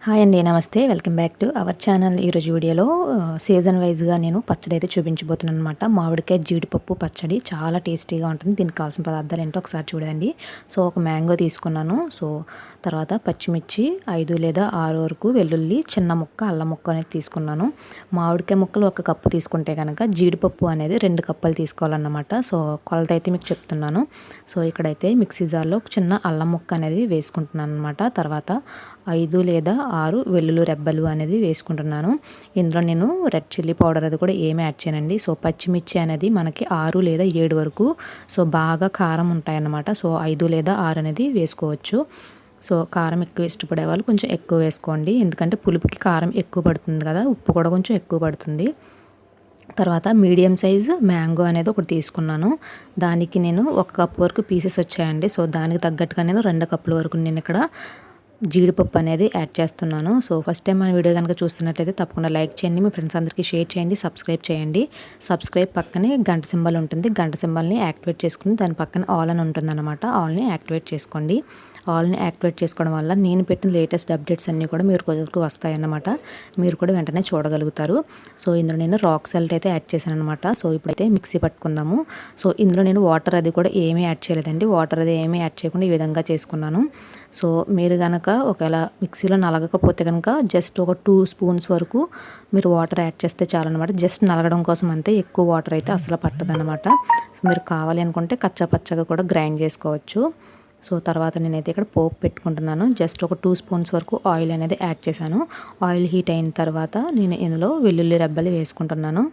Hi అండి, నమస్తే. Welcome back to our channel. ఈరోజు వీడియోలో సీజన్ వైజ్గా నేను పచ్చడి అయితే చూపించబోతున్నాను అనమాట. మామిడికాయ జీడిపప్పు పచ్చడి చాలా టేస్టీగా ఉంటుంది. దీనికి కావాల్సిన పదార్థాలు ఏంటో ఒకసారి చూడండి. సో ఒక మ్యాంగో తీసుకున్నాను. సో తర్వాత పచ్చిమిర్చి 5 లేదా 6 వరకు వెల్లుల్లి, చిన్న ముక్క అల్లం ముక్క అనేది తీసుకున్నాను. మామిడికాయ ముక్కలు 1 కప్పు తీసుకుంటే కనుక జీడిపప్పు అనేది 2 కప్పులు తీసుకోవాలన్నమాట. సో కొలత అయితే మీకు చెప్తున్నాను. సో ఇక్కడైతే మిక్సీ జార్లో చిన్న అల్లం ముక్క అనేది వేసుకుంటున్నాను అనమాట. తర్వాత 5 లేదా 6 వెల్లుల్లి రెబ్బలు అనేది వేసుకుంటున్నాను. ఇందులో నేను రెడ్ చిల్లీ పౌడర్ అది కూడా ఏమీ యాడ్ చేయనండి. సో పచ్చిమిర్చి అనేది మనకి 6 లేదా 7 వరకు సో బాగా కారం ఉంటాయన్నమాట. సో 5 లేదా 6 అనేది వేసుకోవచ్చు. సో కారం ఎక్కువ ఇష్టపడే వాళ్ళు కొంచెం ఎక్కువ వేసుకోండి. ఎందుకంటే పులుపుకి కారం ఎక్కువ పడుతుంది కదా, ఉప్పు కూడా కొంచెం ఎక్కువ పడుతుంది. తర్వాత మీడియం సైజు మ్యాంగో అనేది ఒకటి తీసుకున్నాను. దానికి నేను 1 కప్ వరకు పీసెస్ వచ్చాయండి. సో దానికి తగ్గట్టుగా నేను 2 కప్పుల వరకు నేను ఇక్కడ జీడిపప్పు అనేది యాడ్ చేస్తున్నాను. సో ఫస్ట్ టైం మన వీడియో కనుక చూస్తున్నట్లయితే తప్పకుండా లైక్ చేయండి, మీ ఫ్రెండ్స్ అందరికీ షేర్ చేయండి, సబ్స్క్రైబ్ చేయండి. సబ్స్క్రైబ్ పక్కనే గంట సింబల్ ఉంటుంది. గంట సింబల్ని యాక్టివేట్ చేసుకుని దాని పక్కన ఆల్ అని ఉంటుందన్నమాట. ఆల్ని యాక్టివేట్ చేసుకోండి. ఆల్ని యాక్టివేట్ చేసుకోవడం వల్ల నేను పెట్టిన లేటెస్ట్ అప్డేట్స్ అన్నీ కూడా మీరు వరకు వస్తాయన్నమాట. మీరు కూడా వెంటనే చూడగలుగుతారు. సో ఇందులో నేను రాక్ సాల్ట్ అయితే యాడ్ చేశాను అనమాట. సో ఇప్పుడైతే మిక్సీ పట్టుకుందాము. సో ఇందులో నేను వాటర్ అది కూడా ఏమీ యాడ్ చేయలేదండి. వాటర్ అది ఏమీ యాడ్ చేయకుండా ఈ విధంగా చేసుకున్నాను. సో మీరు కనుక ఒకవేళ మిక్సీలో నలగకపోతే కనుక జస్ట్ ఒక 2 స్పూన్స్ వరకు మీరు వాటర్ యాడ్ చేస్తే చాలన్నమాట. జస్ట్ నలగడం కోసం అంతే, ఎక్కువ వాటర్ అయితే అసలు పట్టదనమాట. సో మీరు కావాలి అనుకుంటే కచ్చా పచ్చగా కూడా గ్రైండ్ చేసుకోవచ్చు. సో తర్వాత నేనైతే ఇక్కడ పోపు పెట్టుకుంటున్నాను. జస్ట్ ఒక 2 స్పూన్స్ వరకు ఆయిల్ అనేది యాడ్ చేశాను. ఆయిల్ హీట్ అయిన తర్వాత నేను ఇందులో వెల్లుల్లి రెబ్బలు వేసుకుంటున్నాను.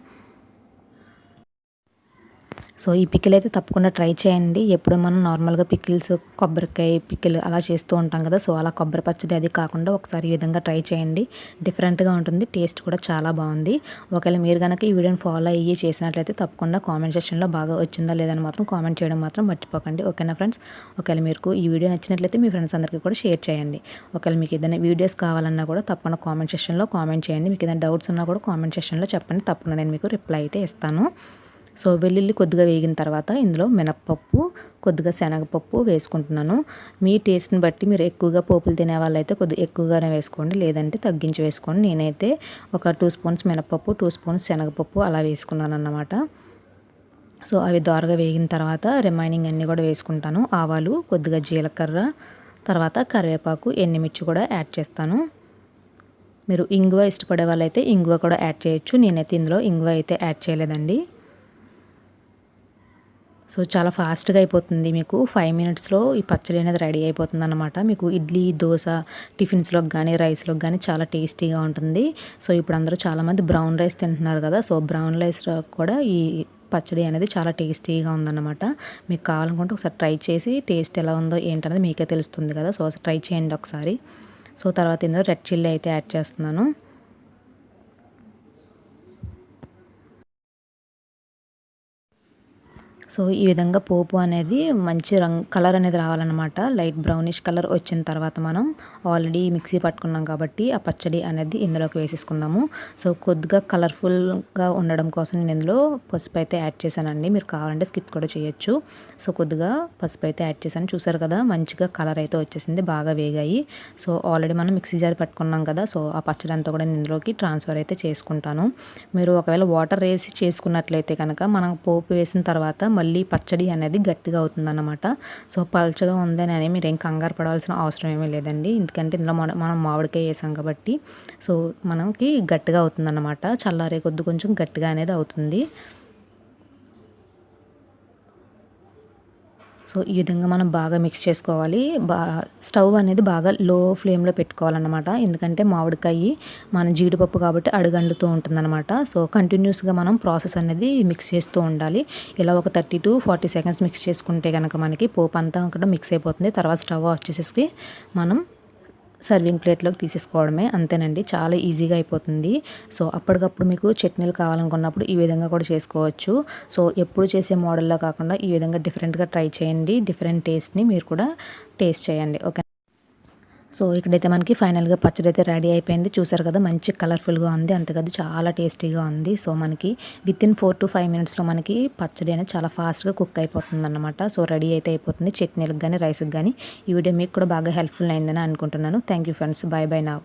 సో ఈ పికిల్ అయితే తప్పకుండా ట్రై చేయండి. ఎప్పుడు మనం నార్మల్గా పికిల్స్, కొబ్బరికాయ పికిల్ అలా చేస్తూ ఉంటాం కదా. సో అలా కొబ్బరి పచ్చడి అది కాకుండా ఒకసారి ఈ విధంగా ట్రై చేయండి. డిఫరెంట్గా ఉంటుంది, టేస్ట్ కూడా చాలా బాగుంది. ఒకవేళ మీరు కనుక ఈ వీడియోని ఫాలో అయ్యి చేసినట్లయితే తప్పకుండా కామెంట్ సెక్షన్లో బాగా వచ్చిందా లేదని మాత్రం కామెంట్ చేయడం మాత్రం మర్చిపోకండి. ఓకేనా ఫ్రెండ్స్? ఒకవేళ మీకు ఈ వీడియో నచ్చినట్లయితే మీ ఫ్రెండ్స్ అందరికీ కూడా షేర్ చేయండి. ఒకవేళ మీకు ఏదైనా వీడియోస్ కావాలన్నా కూడా తప్పకుండా కామెంట్ సెక్షన్లో కామెంట్ చేయండి. మీకు ఏదైనా డౌట్స్ ఉన్నా కూడా కామెంట్ సెక్షన్లో చెప్పండి. తప్పకుండా నేను మీకు రిప్లై అయితే ఇస్తాను. సో వెల్లుల్లి కొద్దిగా వేగిన తర్వాత ఇందులో మినప్పప్పు, కొద్దిగా శనగపప్పు వేసుకుంటున్నాను. మీ టేస్ట్ని బట్టి మీరు ఎక్కువగా పోపులు తినే వాళ్ళైతే కొద్దిగా ఎక్కువగానే వేసుకోండి, లేదంటే తగ్గించి వేసుకోండి. నేనైతే ఒక 2 స్పూన్స్ మినప్పప్పు, 2 స్పూన్స్ శనగపప్పు అలా వేసుకున్నాను అన్నమాట. సో అవి దోరగా వేగిన తర్వాత రిమైనింగ్ అన్నీ కూడా వేసుకుంటాను. ఆవాలు, కొద్దిగా జీలకర్ర, తర్వాత కరివేపాకు, ఎండుమిర్చి కూడా యాడ్ చేస్తాను. మీరు ఇంగువ ఇష్టపడే వాళ్ళైతే ఇంగువ కూడా యాడ్ చేయొచ్చు. నేనైతే ఇందులో ఇంగువ అయితే యాడ్ చేయలేదండి. సో చాలా ఫాస్ట్గా అయిపోతుంది. మీకు 5 మినిట్స్లో ఈ పచ్చడి అనేది రెడీ అయిపోతుంది అనమాట. మీకు ఇడ్లీ, దోశ, టిఫిన్స్లోకి కానీ రైస్లోకి కానీ చాలా టేస్టీగా ఉంటుంది. సో ఇప్పుడు అందరూ చాలామంది బ్రౌన్ రైస్ తింటున్నారు కదా. సో బ్రౌన్ రైస్లో కూడా ఈ పచ్చడి అనేది చాలా టేస్టీగా ఉందన్నమాట. మీకు కావాలనుకుంటే ఒకసారి ట్రై చేసి టేస్ట్ ఎలా ఉందో ఏంటనేది మీకే తెలుస్తుంది కదా. సో ట్రై చేయండి ఒకసారి. సో తర్వాత ఇందులో రెడ్ చిల్లీ అయితే యాడ్ చేస్తున్నాను. సో ఈ విధంగా పోపు అనేది మంచి కలర్ అనేది రావాలన్నమాట. లైట్ బ్రౌనిష్ కలర్ వచ్చిన తర్వాత మనం ఆల్రెడీ మిక్సీ పట్టుకున్నాం కాబట్టి ఆ పచ్చడి అనేది ఇందులోకి వేసేసుకుందాము. సో కొద్దిగా కలర్ఫుల్గా ఉండడం కోసం నేను ఇందులో పసుపు అయితే యాడ్ చేశానండి. మీరు కావాలంటే స్కిప్ కూడా చేయొచ్చు. సో కొద్దిగా పసుపు అయితే యాడ్ చేశాను. చూసారు కదా, మంచిగా కలర్ అయితే వచ్చేసింది, బాగా వేగాయి. సో ఆల్రెడీ మనం మిక్సీ జార్ పట్టుకున్నాం కదా. సో ఆ పచ్చడి అంతా కూడా నేను ఇందులోకి ట్రాన్స్ఫర్ అయితే చేసుకుంటాను. మీరు ఒకవేళ వాటర్ వేసి చేసుకున్నట్లయితే కనుక మనం పోపు వేసిన తర్వాత మళ్ళీ పచ్చడి అనేది గట్టిగా అవుతుందన్నమాట. సో పల్చగా ఉందని మీరు ఏం కంగారు పడాల్సిన అవసరం ఏమీ లేదండి. ఎందుకంటే ఇందులో మనం మామిడికాయ వేసాం కాబట్టి సో మనకి గట్టిగా అవుతుందన్నమాట. చల్లారే కొద్ది కొంచెం గట్టిగా అనేది అవుతుంది. సో ఈ విధంగా మనం బాగా మిక్స్ చేసుకోవాలి. స్టవ్ అనేది బాగా లో ఫ్లేమ్లో పెట్టుకోవాలన్నమాట. ఎందుకంటే మామిడికాయ మన జీడిపప్పు కాబట్టి అడుగండుతూ ఉంటుందన్నమాట. సో కంటిన్యూస్గా మనం ప్రాసెస్ అనేది మిక్స్ చేస్తూ ఉండాలి. ఇలా ఒక 30 to 40 సెకండ్స్ మిక్స్ చేసుకుంటే కనుక మనకి పోపు అంతా కూడా మిక్స్ అయిపోతుంది. తర్వాత స్టవ్ ఆఫ్ చేసేసి మనం సర్వింగ్ ప్లేట్లోకి తీసేసుకోవడమే, అంతేనండి. చాలా ఈజీగా అయిపోతుంది. సో అప్పటికప్పుడు మీకు చట్నీలు కావాలనుకున్నప్పుడు ఈ విధంగా కూడా చేసుకోవచ్చు. సో ఎప్పుడు చేసే మోడల్లో కాకుండా ఈ విధంగా డిఫరెంట్గా ట్రై చేయండి. డిఫరెంట్ టేస్ట్ని మీరు కూడా టేస్ట్ చేయండి. ఓకే. సో ఇక్కడైతే మనకి ఫైనల్గా పచ్చడి అయితే రెడీ అయిపోయింది. చూసారు కదా, మంచి కలర్ఫుల్గా ఉంది, అంతేకాదు చాలా టేస్టీగా ఉంది. సో మనకి వితిన్ 4 to 5 మినిట్స్లో మనకి పచ్చడి అనేది చాలా ఫాస్ట్గా కుక్ అయిపోతుంది అన్నమాట. సో రెడీ అయితే అయిపోతుంది చట్నీలకు కానీ రైస్కి కానీ. ఈ వీడియో మీకు కూడా బాగా హెల్ప్ఫుల్ అయిందని అనుకుంటున్నాను. Thank you friends. By by now.